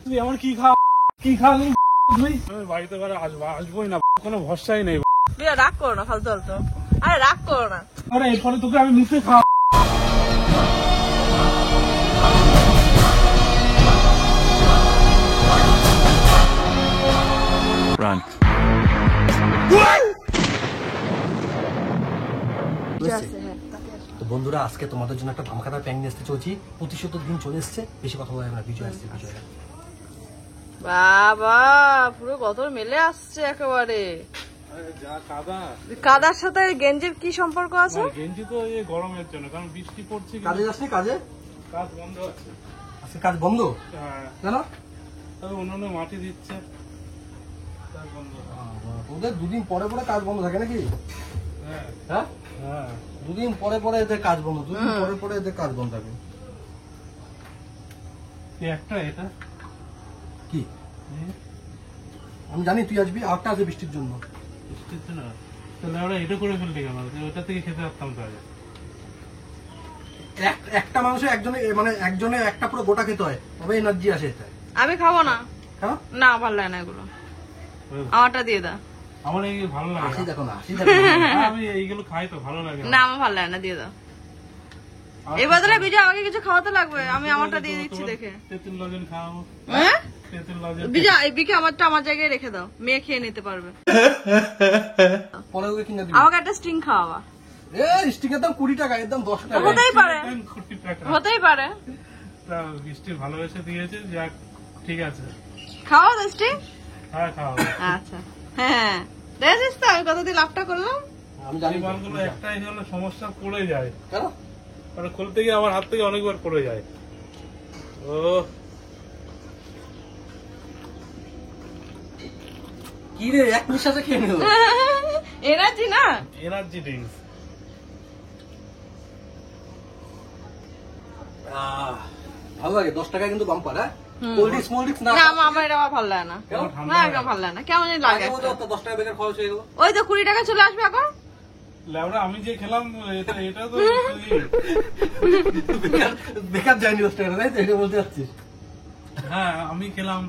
তুই আমার কি খাওয়ালি তুই? বাড়িতে আসবোই না, কোনো ভরসাই নেই। রাগ করো না ফালতু ফালতু, আরে রাগ করো না। আরে এরপরে তোকে আমি মুখে খাওয়া তো বন্ধুরা, আজকে তোমাদের জন্য একটা ধামাকাদার প্যাং নিয়ে আসতে চলছি। 25 দিন চলে এসছে, বেশি কথা বলা যাবে না, বিজয় আসছে। বিজয় বাবা পুরো বদল মেলে আসছে একেবারে। কাদার সাথে গেঞ্জির কি সম্পর্ক আছে? গেঞ্জি তো এই গরমের জন্য, কারণ বৃষ্টি পড়ছে। কাজে যাসনি? কাজ বন্ধ আছে আজকে, কাজ বন্ধ। হ্যাঁ, কেন? তবে অন্যান্য মাটি দিচ্ছে, কাজ বন্ধ। ওদের দুদিন পরে পরে কাজ বন্ধ থাকে নাকি? হ্যাঁ হ্যাঁ, হ্যাঁ, দুদিন পরে পরে এদের কাজ বন্ধ, দুদিন পরে পরে এদের কাজ বন্ধ থাকে। একটা এটা কি আমি জানি তুই আসবি, আটটা আছে বৃষ্টির জন্য। বৃষ্টির জন্য তাহলে আমরা এটা করে ফেলতে কেন? ওটা থেকে খেতে পারতাম তো আগে। একটা মানুষের একজনে একটা পুরো গোটা খেতে হয়, তবে এনার্জি আসে। এটা আমি খাবো না। হ্যাঁ, না ভালো লাগে না এগুলো, আমারটা দিয়ে দাও। আমার এই ভালো লাগে। আসি দেখো না, আসি আমি এইগুলো খাই তো ভালো লাগে না, আমার ভালো লাগে না, দিয়ে দাও। এই বদলে বিজয় আমাকে কিছু খাওয়াতে লাগবে, আমি আমারটা দিয়ে দিচ্ছি দেখে। তেঁতুল লজেন খাওয়াবো। হ্যাঁ তেঁতুল লজেন বিজয়, এই বিকে আমারটা আমার জায়গায় রেখে দাও, মেয়ে খেয়ে নিতে পারবে। পরে ওকে কিনে দিবি। আমাকে একটা স্টিং খাওয়াবা। স্টিকের দাম 20 টাকা, এর দাম 10 টাকা। হতেই পারে, 40 টাকা। হতেই পারে। বৃষ্টি ভালোবেসে দিয়েছে, যাক ঠিক আছে। খাওয়া তো স্টিং। হ্যাঁ খাওয়াবো। আচ্ছা হ্যাঁ, দেখেছিস তো আমি কতদিন লাভটা করলাম। আমি জানি এই মালগুলো একটাই হলো সমস্যা, পড়ে যায়। কেন? মানে খুলতে গিয়ে আমার হাত থেকে অনেকবার পড়ে যায়। ও কি রে, এক নিঃশ্বাসে খেয়ে নিল। এনার্জি না, এনার্জি ড্রিঙ্কস। ভালো লাগে, 10 টাকায় কিন্তু বাম্পার। হ্যাঁ, কোল্ড ড্রিঙ্কস মোল্ড ড্রিঙ্কস না। না আমার এটা ভালো লাগে না। না একদম ভালো লাগে না, কেমন জানি লাগে। 10 টাকা বেকার খরচ হয়ে গেল। ওই তো 20 টাকা চলে আসবে এখন। লেবরা আমি যে খেলাম এটা তো বেকার যায়নি 10 টাকা, তাই তো? এটা বলতে চাচ্ছিস? হ্যাঁ আমি খেলাম।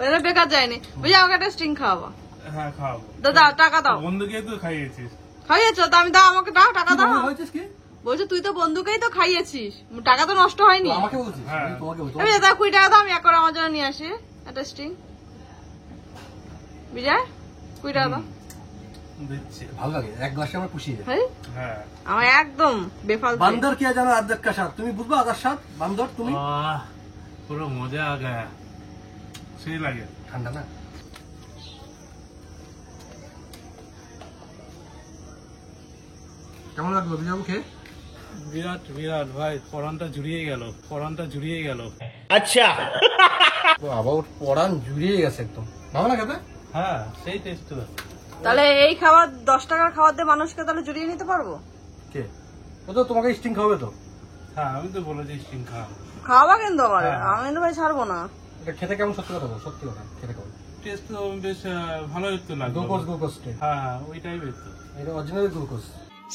এটা বেকার যায়নি। বুঝে আমাকে একটা স্টিং খাওয়াবা। হ্যাঁ খাওয়াবো। দাদা টাকা দাও। বন্ধুকে তো খাইয়েছিস। খাইয়েছো তো, আমি দাও, আমাকে দাও, টাকা দাও। হয়েছিস কি? বলছে তুই তো বন্ধুকেই তো খাইয়েছিস, টাকা তো নষ্ট হয়নি। আমাকে বলছিস? হ্যাঁ। আমি তোমাকে বলছি। আমি দাদা 20 টাকা দাও, আমি এক করে আমার জন্য নিয়ে আসি একটা স্টিং। বিজয় 20 টাকা দাও। দিচ্ছি। ভালো লাগে, এক গ্লাসে আমার পুষিয়ে যায়। হ্যাঁ আমার একদম বেফাল। বান্দর কি জানো আদার কা স্বাদ? তুমি বুঝবা আদার স্বাদ? বান্দর তুমি পুরো মজা আ গায়া, সেই লাগে। ঠান্ডা না? কেমন লাগলো বিজাবু খেয়ে? বিরাট বিরাট ভাই, পরানটা জুড়িয়ে গেল। আচ্ছা, আবার পরান জুড়িয়ে গেছে একদম। ভালো লাগে খেতে? হ্যাঁ সেই টেস্ট। তাহলে এই খাবার 10 টাকার খাবার দিয়ে মানুষকে তাহলে জুড়িয়ে নিতে পারবো? কে? ও তো তোমাকে স্টিং খাওয়াবে তো। হ্যাঁ আমি তো বলেছি স্টিং খাওয়াবো। খাওয়া কিন্তু আমার, আমি কিন্তু ভাই ছাড়বো না। এটা খেতে কেমন? সত্যি কথা বল, সত্যি কথা, খেতে কেমন? টেস্ট তো বেশ ভালো একটু লাগলো। Glucose test. হ্যাঁ ওই টাইপের তো। এটা অরিজিনাল গ্লুকোজ।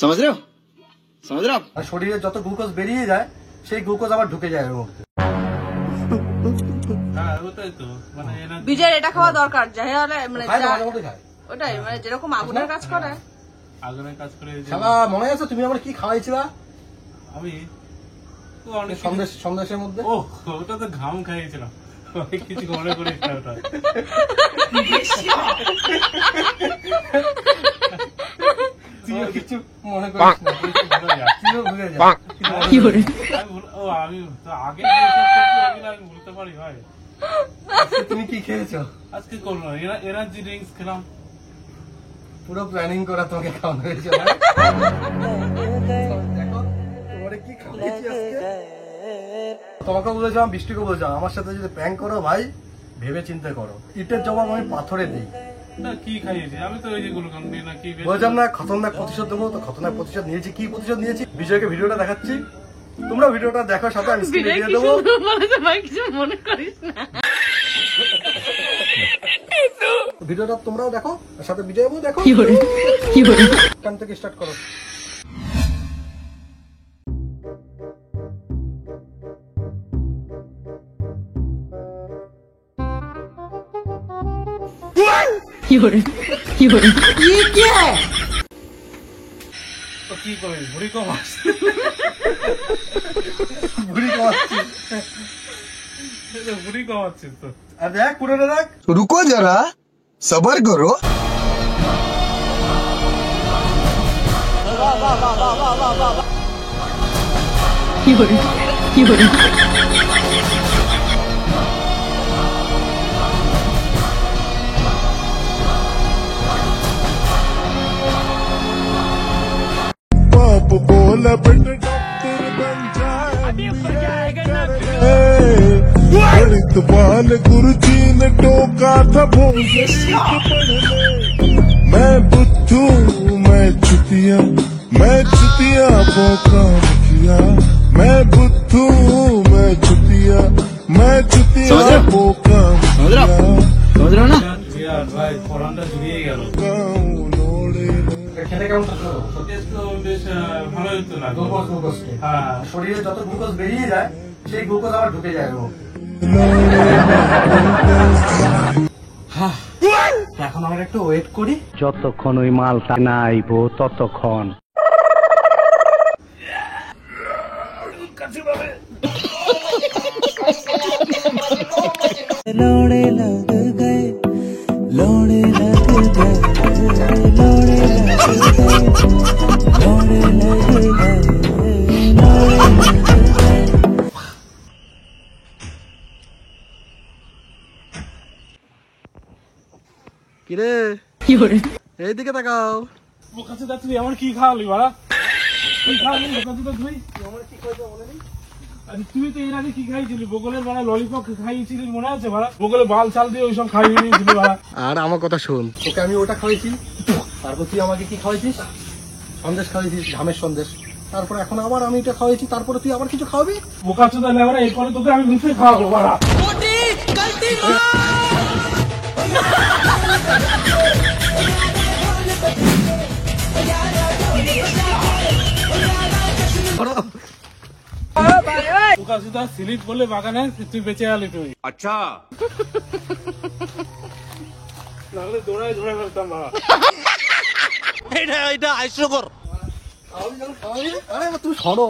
समझ रहे हो আর শরীরে যত গ্লুকোজ বেরিয়ে যায়, সেই গ্লুকোজ আবার ঢুকে যায় এর মধ্যে। হ্যাঁ ওটাই তো, মানে বিজয়ের এটা খাওয়া দরকার, যাই হলে মানে খায় না, মাঝে মধ্যে খায়। ওটাই মানে যেরকম আগুনের কাজ করে। আগুনের কাজ করে। শালা মনে আছে তুমি আমার কি খাওয়াইছিলা? আমি তো অনেক সন্দেশের মধ্যে। ও ওটা তো ঘাম খাইয়েছিলাম, অনেক কিছু মনে করিস না ওটা। তুইও কিছু মনে করিস না, তুইও ভুলে যা। ও আমি তো আগে আমি বলতে পারি ভাই। তুমি কি খেয়েছো আজকে করলাম এনার্জি ড্রিঙ্কস খেলাম। পুরো প্ল্যানিং করা তোমাকে খাওয়ানো হয়েছে। দেখো তোমারে কি খাওয়াইছি আজকে। তোমাকে বলেছিলাম, বৃষ্টিকে বলেছিলাম, আমার সাথে যদি প্র্যাঙ্ক করো ভাই ভেবে চিন্তা করো। ইটের জবাব আমি পাথরে দিই। না কি খাইয়েছি আমি তো ওই যে গুলকান দি না কি বলছিলাম না খতরনাক প্রতিশোধ দেবো, তো খতরনাক প্রতিশোধ নিয়েছি। কি প্রতিশোধ নিয়েছি? বিজয়কে ভিডিওটা দেখাচ্ছি, তোমরা ভিডিওটা দেখো, সাথে আমি স্ক্রিনে দিয়ে দেবো। ভাই কিছু মনে করিস না, ভিডিওটা তোমরাও দেখো, সাথে বিজয়ও দেখো। কান থেকে স্টার্ট করো। তো কি করে ভুড়ি কম আসছে ঘুরি কমাচ্ছি। ভুড়ি কমাচ্ছিস তো। আর দেখ পুরোটা দেখ। रुको जरा सबर करो बाप बोला बेटे डॉक्टर बन जाए गणित बाल गुरुजी ने टोका था भोंसले के पढ़ने मैं बुद्धू मैं चुतिया वो काम किया मैं बुद्धू मैं चुतिया समझ रहे हो? वो काम समझ रहे हो? समझ रहे हो ना? বিরাট ভাই ফরানটা জুড়িয়ে গেল। খেতে কেমন থাকলো? টেস্ট তো বেশ ভালোই তো লাগলো। গ্লুকোজ হ্যাঁ শরীরে যত গ্লুকোজ বেরিয়ে যায় সেই গ্লুকোজ আবার ঢুকে যায় গো। এখন আমরা একটু ওয়েট করি। যতক্ষণ ওই মালটা না আইবো ততক্ষণ लोड़े लग गए लोड़े लग गए लोड़े लग गए लोड़े लग गए लोड़े लग गए কিরে এইদিকে তাকাও। বোকাচোদা দা তুই আমার কি খাওয়ালি বাড়া? কি খাওয়ালি বোকাচোদা তুই? আরে তুই তো এর আগে কি খাইছিলি? বগলের বাড়া ললিপপ খাইছিলি মনে আছে বাড়া? বগলে বাল চাল দিয়ে ওইসব খাইয়ে নিয়েছিলি বাড়া। আর আমার কথা শোন, তোকে আমি ওটা খাওয়াইছি, তারপর তুই আমাকে কি খাওয়াইছিস? সন্দেশ খাওয়াইছিস, ধামের সন্দেশ। তারপর এখন আবার আমি এটা খাওয়াইছি, তারপরে তুই আবার কিছু খাওয়াবি? বোকাচোদা লেবারা এরপরে তোকে আমি মুখে খাওয়াবো বাড়া। বোকাচোদা স্লিপ বলে বাগানে তুই বেঁচে গেলি তুই। अच्छा নাহলে দৌড়ায় ধরে ফেলতাম বাড়া। আরে তুই সরো।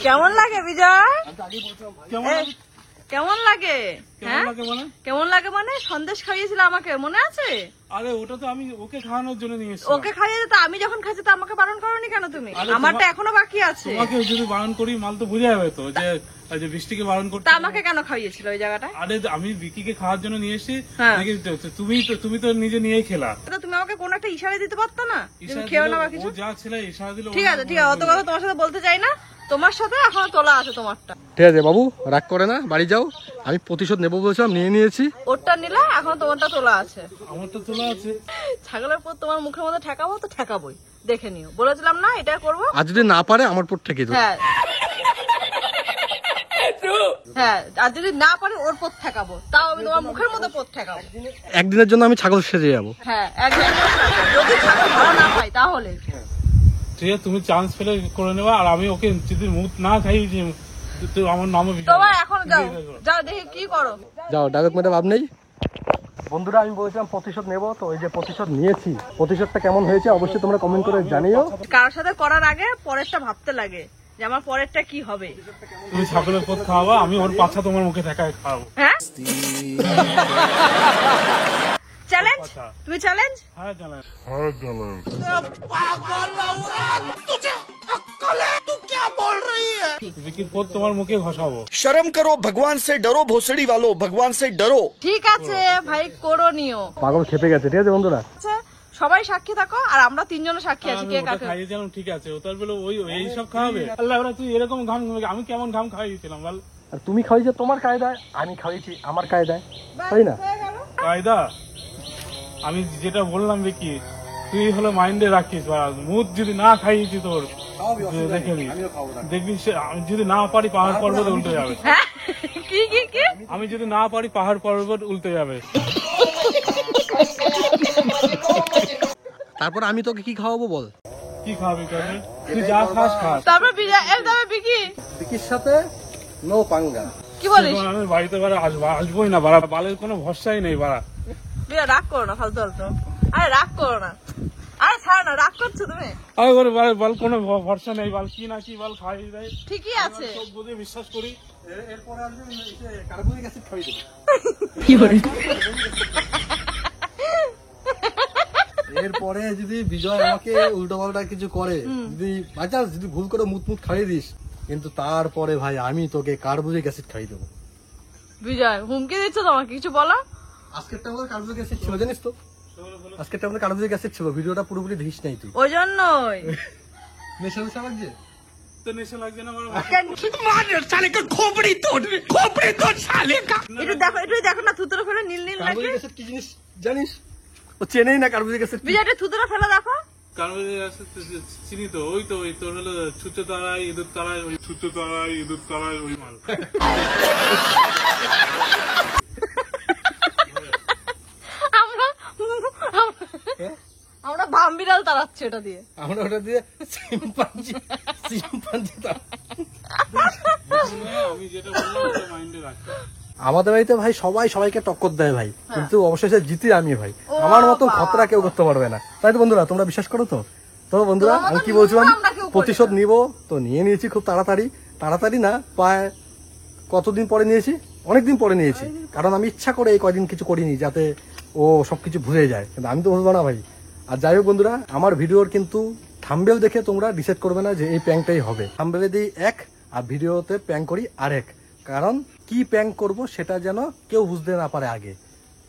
কেমন লাগে বিজয়? কেমন লাগে? কেমন লাগে? কেমন হ্যাঁ লাগে মানে? কেমন লাগে মানে সন্দেশ খাইয়েছিল আমাকে মনে আছে? আরে ওটা তো আমি ওকে খাওয়ানোর জন্য নিয়ে এসেছি। ওকে খাইয়ে তো আমি যখন খাইছি তো আমাকে বারণ করনি কেন তুমি? আরে আমারটা এখনো বাকি আছে। তোমাকে যদি বারণ করি মাল তো বোঝা যাবে তো যে ওই যে বৃষ্টিকে বারণ করতে। তা আমাকে কেন খাইয়েছিল ওই জায়গাটায়? আরে আমি বিকিকে খাওয়ার জন্য নিয়ে এসেছি। হ্যাঁ। নাকি তুমি তো নিজে নিয়েই খেলা। তো তুমি আমাকে কোন একটা ইশারা দিতে পারতো না? তুমি ইশারা খেও দিলে না বা ও কিছু? যা ছেলে ইশারা দিলে ঠিক আছে ঠিক আছে, অত কথা তোমার সাথে বলতে চাই না। তোমার সাথে এখনো তোলা আছে তোমারটা। ঠিক আছে বাবু, রাগ করে না, বাড়ি যাও। আমি প্রতিশোধ নেবো বলছিলাম, নিয়ে নিয়েছি। ওরটা নিলে এখন তোমারটা তোলা আছে। আমার তো তোলা আছে। ছাগলের পর তোমার মুখের মধ্যে ঠেকাবো তো ঠেকাবোই, দেখে নিও। বলেছিলাম না এটা করবো। আর যদি না পারে আমার পর ঠেকে দেবো। হ্যাঁ হ্যাঁ, আর যদি না পারে ওর পথ ঠেকাবো, তাও আমি তোমার মুখের মধ্যে পথ ঠেকাবো। একদিনের জন্য আমি ছাগল সেজে যাবো। হ্যাঁ একদম। যদি ছাগল ভাড়া না পাই তাহলে ঠিক আছে, তুমি চান্স পেলে করে নেবা। আর আমি ওকে যদি মুখ না খাইয়েছি তো আমার নামও তোমার এখন যাও যাও দেখি কি করো। যাও, ডায়লগ মেরে ভাব নেই। বন্ধুরা, আমি বলেছিলাম প্রতিশোধ নেবো, তো এই যে প্রতিশোধ নিয়েছি। প্রতিশোধটা কেমন হয়েছে অবশ্যই তোমরা কমেন্ট করে জানিও। কারোর সাথে করার আগে পরেরটা ভাবতে লাগে যে আমার পরেরটা কি হবে। তুমি ছাগলের পথ খাওয়াবা, আমি ওর পাছা তোমার মুখে ঠেকায় খাওয়াবো। হ্যাঁ চ্যালেঞ্জ, তুমি চ্যালেঞ্জ। হ্যাঁ জানাই। বিকির পথ তোমার মুখে ঘষাবো। शर्म करो भगवान से डरो भोसड़ी वालों भगवान से डरो ঠিক আছে ভাই, করো নিও। পাগল খেপে গেছে। ঠিক আছে বন্ধুরা, আচ্ছা, সবাই সাক্ষী থাকো আর আমরা তিনজনে সাক্ষী আছি আমি কে ওটা কাকে। খাইয়েছিলাম ঠিক আছে, ও তার বলে ওই এইসব খাওয়াবে। আল্লাহ ওরা তুই এরকম ঘাম আমি কেমন ঘাম খাইয়েছিলাম বল? আর তুমি খাওয়াইছো তোমার কায়দায়, আমি খাওয়াইছি আমার কায়দায়, তাই না? কায়দা আমি যেটা বললাম বিকি, তুই হলো মাইন্ডে রাখিস। মুখ যদি না খাইয়েছি তোর দেখে নি, দেখবি আমি যদি না পারি পাহাড় পর্বত উল্টে যাবে। হ্যাঁ কি কি কি? আমি যদি না পারি পাহাড় পর্বত উল্টে যাবে। তারপর আমি তোকে কি খাওয়াবো বল? কি খাবি তোকে? তুই যা খাস খাস। তারপর বিজয় এর দামে বিকি বিকির সাথে নো পাঙ্গা। কি বলিস? আমি বাড়িতে বাড়া আসবোই না বাড়া, বালের কোনো ভরসাই নেই বাড়া। বিজয় রাগ করো না ফালতু ফালতু। আরে রাগ করো না, আরে ছাড়ো না, রাগ করছো তুমি। আরে ওরে বল কোনো ভরসা নেই, বল কি না কি বল খাইয়ে দেয়, ঠিকই আছে। সব বুঝে বিশ্বাস করি। এরপরে আসবে কার্বনিক অ্যাসিড খাইয়ে দেবে। এরপরে যদি বিজয় আমাকে উল্টো পাল্টা কিছু করে, যদি বাই চান্স যদি ভুল করে মুত খাইয়ে দিস, কিন্তু তারপরে ভাই আমি তোকে কার্বনিক অ্যাসিড খাইয়ে দেবো। বিজয় হুমকি দিচ্ছ তোমাকে, কিছু বলো। আজকেরটা আমাদের কার্বনিক অ্যাসিড ছিল জানিস তো, আজকেরটা আমাদের কার্বনিক অ্যাসিড ছিল, ভিডিওটা পুরোপুরি দেখিস নাই তুই। ওই জন্যই নেশা নেশা লাগছে তো নেশা লাগছে না আমার? একটু দেখো, একটু দেখো না, থুতরা ফেলে নীল নীল লাগে। কার্বনিক অ্যাসিড কি জিনিস জানিস? ও চেনেই না কার্বনিক অ্যাসিড। বিজয় একটু থুতরা ফেলে দেখো। কার্বনিক অ্যাসিড চিনি তো, ওই তো ওই তোর হলো ছুঁচো তারাই ইঁদুর তারাই, ওই ছুঁচো তারাই ইঁদুর তারাই ওই মাল। আমরা ভাম্বিরাল তাড়াচ্ছি ওটা দিয়ে। আমরা ওটা দিয়ে সিম্পাঞ্জি আমি যেটা বললাম ওটা মাইন্ডে রাখতে। আমাদের বাড়িতে ভাই সবাই সবাইকে টক্কর দেয় ভাই, কিন্তু অবশেষে জিতি আমি ভাই। আমার মতো খতরা কেউ করতে পারবে না, তাই তো বন্ধুরা? তোমরা বিশ্বাস করো তো? তো বন্ধুরা আমি কি বলছিলাম, প্রতিশোধ নিব তো নিয়ে নিয়েছি খুব তাড়াতাড়ি না, প্রায় কতদিন পরে নিয়েছি, অনেকদিন পরে নিয়েছি, কারণ আমি ইচ্ছা করে এই কয়দিন কিছু করিনি যাতে ও সবকিছু ভুলে যায়, কিন্তু আমি তো বুঝবো না ভাই। আর যাই হোক বন্ধুরা, আমার ভিডিওর কিন্তু থাম্বনেল দেখে তোমরা ডিসাইড করবে না যে এই প্র্যাঙ্কটাই হবে। থাম্বনেলে দিই এক, আর ভিডিওতে প্র্যাঙ্ক করি আরেক, কারণ কি প্র্যাঙ্ক করব সেটা যেন কেউ বুঝতে না পারে আগে।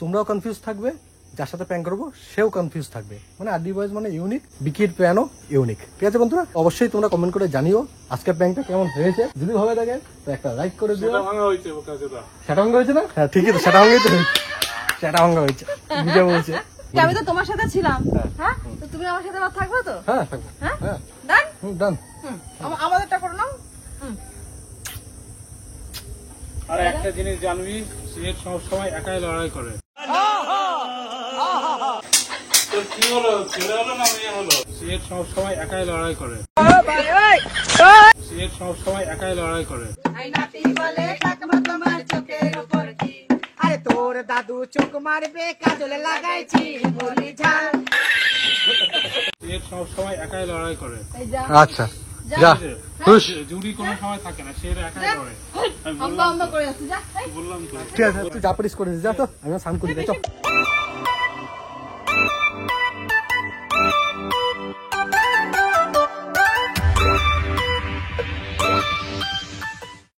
তোমরাও কনফিউজ থাকবে, যার সাথে প্র্যাঙ্ক করবো সেও কনফিউজ থাকবে। মানে আরডি বয়েজ মানে ইউনিক, বিকির প্ল্যানও ইউনিক। ঠিক আছে বন্ধুরা, অবশ্যই তোমরা কমেন্ট করে জানিও আজকের প্র্যাঙ্কটা কেমন হয়েছে। যদি ভালো লাগে তো একটা লাইক করে দিও। সেটা ভাঙা হয়েছে বোকা চোদা। সেটা ভাঙ্গা হয়েছে না? হ্যাঁ ঠিকই তো, সেটা ভাঙ্গাই তো হয়েছে, সেটা ভাঙ্গা হয়েছে, বুঝে বলছে। আমি তো তোমার সাথে ছিলাম, হ্যাঁ, তো তুমি আমার সাথে আবার থাকবে তো? হ্যাঁ থাকবো, হ্যাঁ হ্যাঁ ডান। ডান। আমাদেরটা করে নাও। আর একটা জিনিস জানবি, সিলেট সবসময় একাই লড়াই করে। তোর কি হলো, ছেলে হলো না মেয়ে হলো? সিলেট সবসময় একাই লড়াই করে। সিলেট সবসময় একাই লড়াই করে। আরে তোর দাদু চোখ মারবে, কাজল লাগাইছি বলি ঝাল। সিলেট সবসময় একাই লড়াই করে। আচ্ছা যা খুশ। জুড়ি কোনো সময় থাকে না, সে একাই লড়ে। আমি আমরা করে যাচ্ছি, যা। বললাম তো। ঠিক আছে, তুই যা পারিস করে যা, তো আমি স্নান করি, চল।